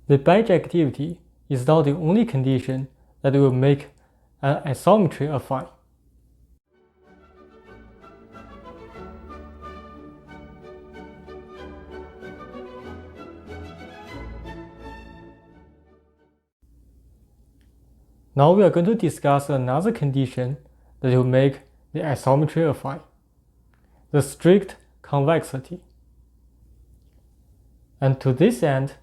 The bijectivity is not the only condition that will make an isometry affine. Now we are going to discuss another condition that will make the isometry affine, the strict convexity. And to this end,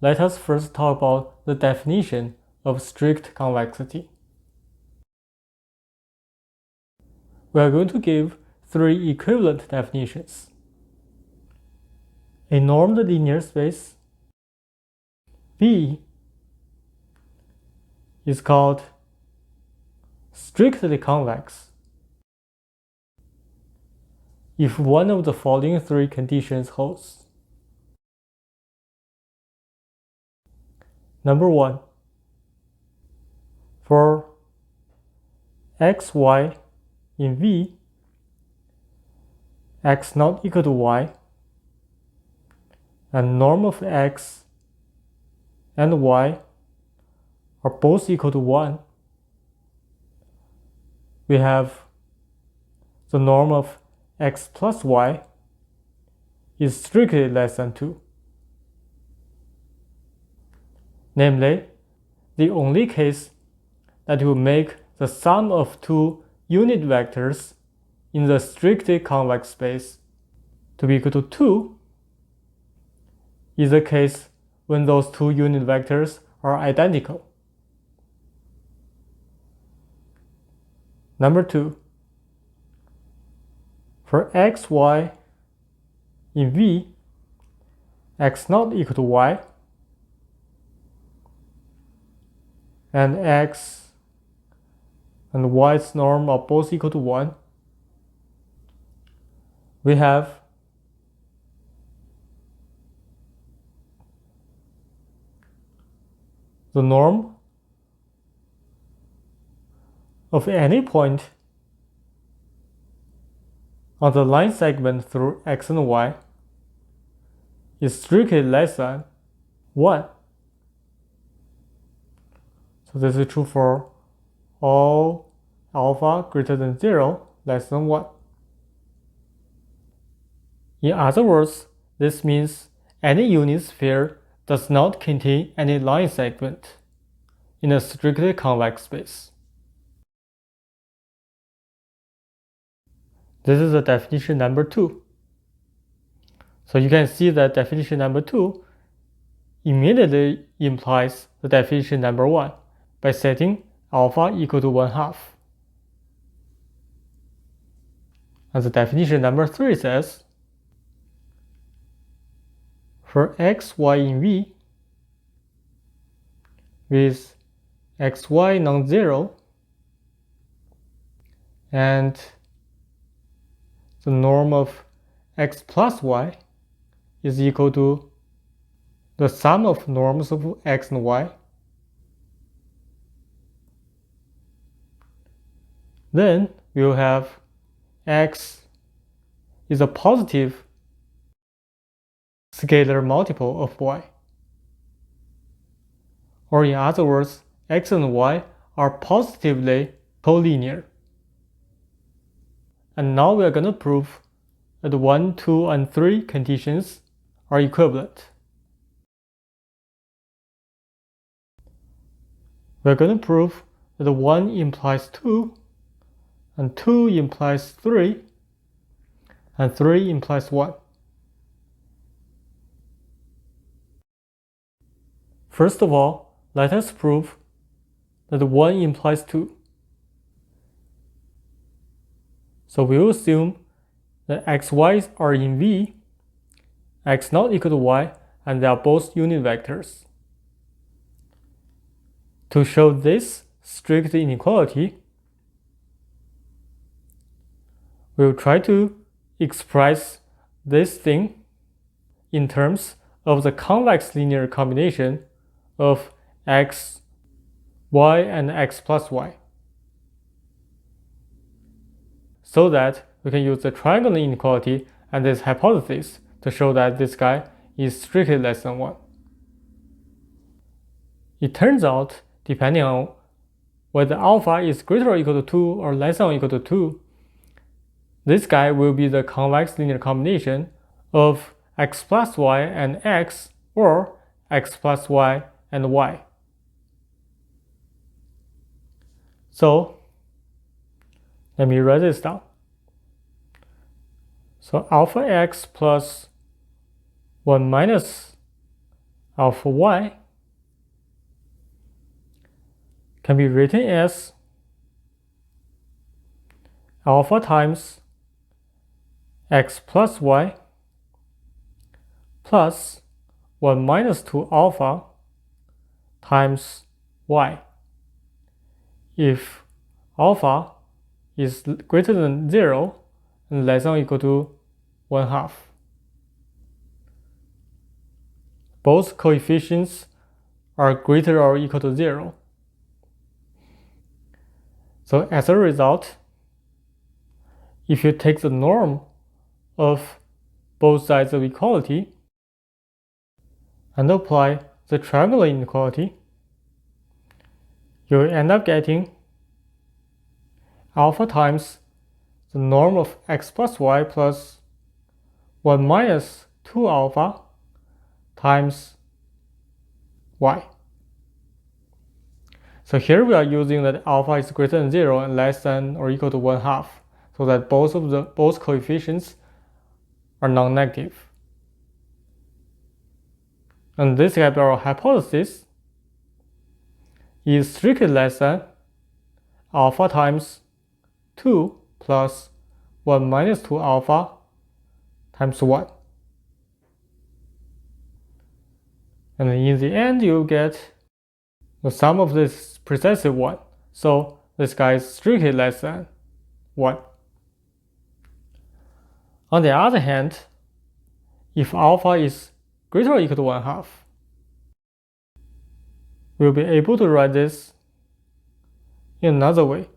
let us first talk about the definition of strict convexity. We are going to give three equivalent definitions. A normed linear space V is called strictly convex if one of the following three conditions holds. Number one, for xy in V, x not equal to y, and norm of x and y are both equal to 1, we have the norm of x plus y is strictly less than 2. Namely, the only case that will make the sum of two unit vectors in the strictly convex space to be equal to 2 is the case when those two unit vectors are identical. Number two, for xy in V, x not equal to y, and x and y's norm are both equal to 1, we have the norm of any point on the line segment through x and y is strictly less than 1. So this is true for all alpha greater than 0, less than 1. In other words, this means any unit sphere does not contain any line segment in a strictly convex space. This is the definition number 2. So you can see that definition number 2 immediately implies the definition number 1 by setting alpha equal to 1/2. And the definition number 3 says, for xy in V with xy non-zero and the norm of x plus y is equal to the sum of norms of x and y, then we will have x is a positive scalar multiple of y. Or in other words, x and y are positively collinear. And now we are going to prove that 1, 2, and 3 conditions are equivalent. We are going to prove that 1 implies 2, and 2 implies 3, and 3 implies 1. First of all, let us prove that 1 implies 2. So we will assume that xy's are in V, x not equal to y, and they are both unit vectors. To show this strict inequality, we will try to express this thing in terms of the convex linear combination of x, y, and x plus y, so that we can use the triangle inequality and this hypothesis to show that this guy is strictly less than 1. it turns out, depending on whether alpha is greater or equal to 2 or less than or equal to 2, this guy will be the convex linear combination of x plus y and x, or x plus y and y. So let me write this down. So alpha x plus 1 minus alpha y can be written as alpha times x plus y plus 1 minus 2 alpha times y, if alpha is greater than 0 and less than or equal to 1/2. Both coefficients are greater or equal to 0. So as a result, if you take the norm of both sides of equality and apply the triangular inequality, you will end up getting alpha times the norm of x plus y plus 1 minus 2 alpha times y. So here we are using that alpha is greater than 0 and less than or equal to 1/2, so that both coefficients are non-negative. And this our hypothesis is strictly less than alpha times 2 plus 1 minus 2 alpha times 1. And in the end, you get the sum of this precisely 1. So this guy is strictly less than 1. On the other hand, if alpha is greater or equal to 1/2, we'll be able to write this in another way.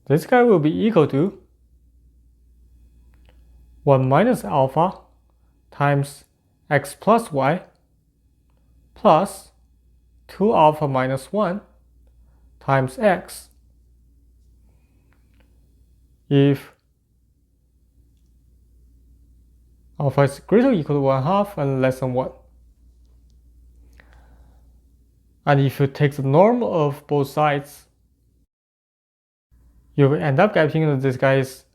This guy will be equal to 1 minus alpha times x plus y plus 2 alpha minus 1 times x, if alpha is greater or equal to 1/2 and less than 1. And if you take the norm of both sides, you will end up getting that this guy is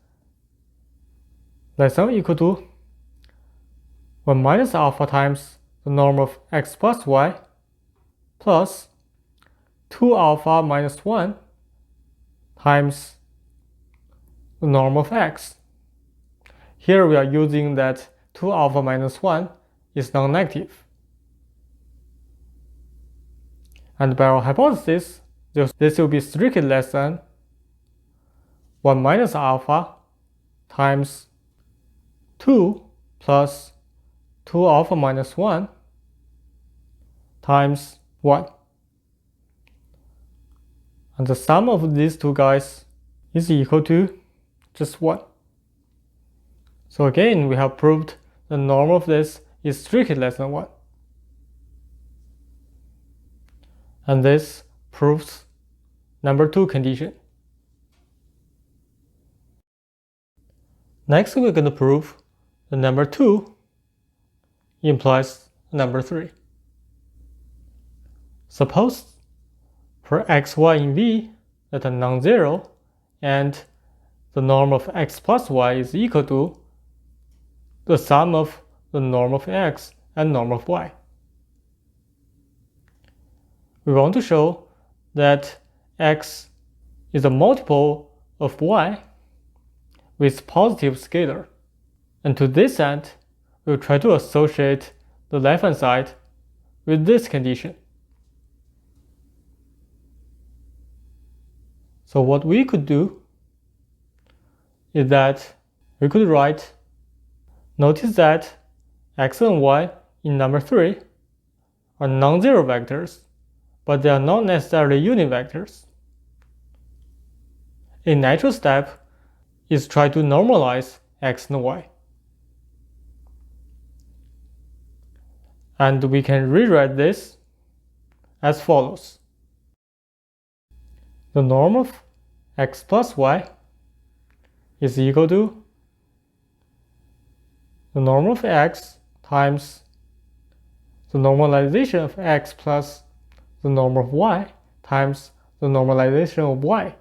less than or equal to 1 minus alpha times the norm of x plus y plus 2 alpha minus 1 times the norm of x. Here we are using that 2 alpha minus 1 is non-negative. And by our hypothesis, this will be strictly less than 1 minus alpha times 2 plus 2 alpha minus 1 times 1. And the sum of these two guys is equal to just 1. So again, we have proved the norm of this is strictly less than 1. And this proves number 2 condition. Next, we're going to prove that number 2 implies number 3. Suppose for x, y in V that are non-zero and the norm of x plus y is equal to the sum of the norm of x and norm of y. We want to show that x is a multiple of y with positive scalar. And to this end, we'll try to associate the left-hand side with this condition. So what we could do is that we could write, notice that x and y in number 3 are non-zero vectors, but they are not necessarily unit vectors. A natural step is try to normalize x and y. And we can rewrite this as follows. The norm of x plus y is equal to the norm of x times the normalization of x plus the norm of y times the normalization of y.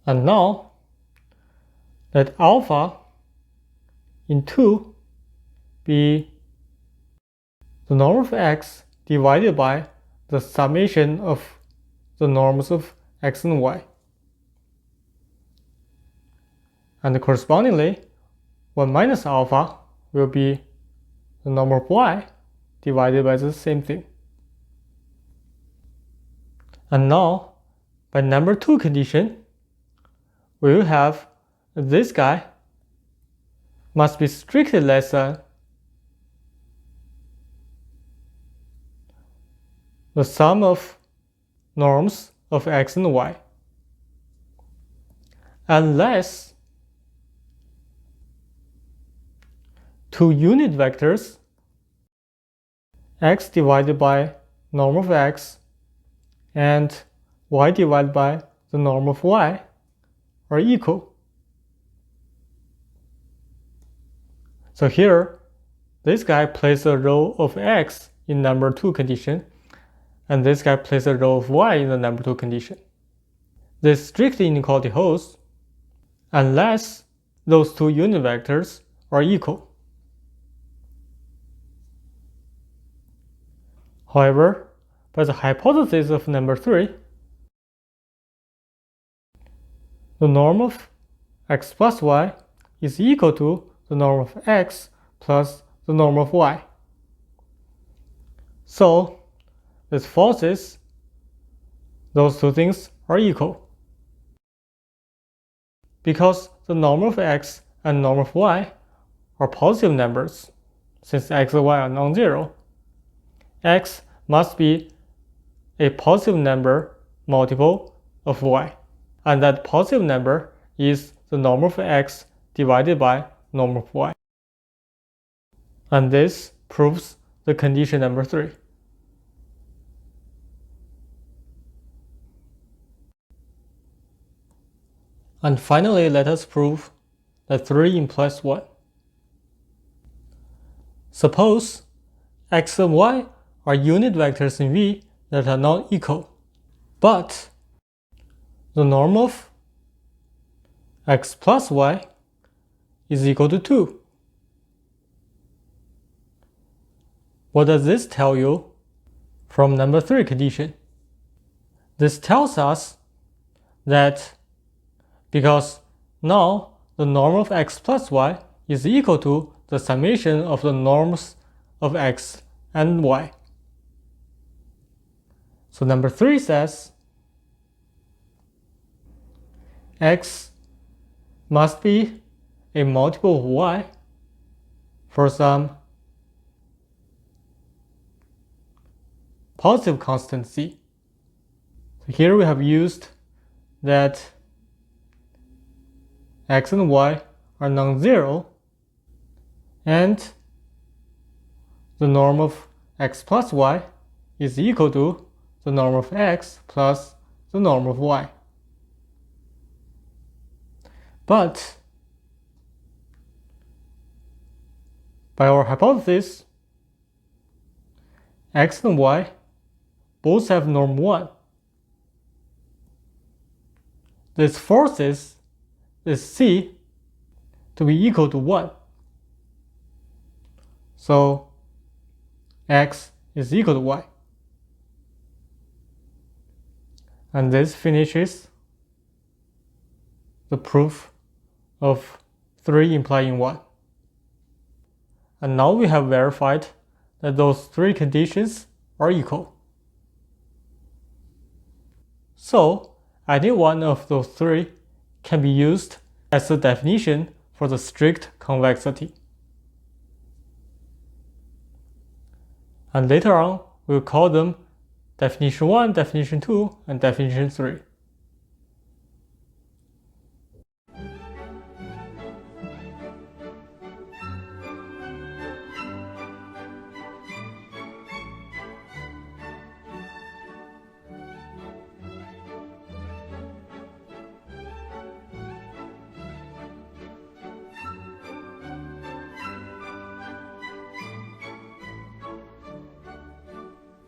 And now, let alpha in 2 be the norm of x divided by the summation of the norms of x and y. And correspondingly, 1 minus alpha will be the norm of y divided by the same thing. And now, by number 2 condition, we will have this guy must be strictly less than the sum of norms of x and y, unless two unit vectors x divided by norm of x and y divided by the norm of y are equal. So here, this guy plays the role of x in number 2 condition, and this guy plays the role of y in the number 2 condition. This strict inequality holds unless those two unit vectors are equal. However, by the hypothesis of number 3, the norm of x plus y is equal to the norm of x plus the norm of y. So, this forces those two things are equal. Because the norm of x and norm of y are positive numbers, since x and y are non-zero, x must be a positive number multiple of y, and that positive number is the norm of x divided by norm of y. And this proves the condition number 3. And finally, let us prove that 3 implies 1. Suppose x and y are unit vectors in V that are not equal, but the norm of x plus y is equal to 2. What does this tell you from number 3 condition? This tells us that because now the norm of x plus y is equal to the summation of the norms of x and y. So number 3 says x must be a multiple of y for some positive constant c. So here we have used that x and y are non-zero, and the norm of x plus y is equal to the norm of x plus the norm of y. But by our hypothesis, x and y both have norm 1. This forces this c to be equal to 1. So x is equal to y. And this finishes the proof of 3 implying 1. And now we have verified that those 3 conditions are equal. So any one of those 3 can be used as the definition for the strict convexity. And later on, we'll call them definition 1, definition 2, and definition 3.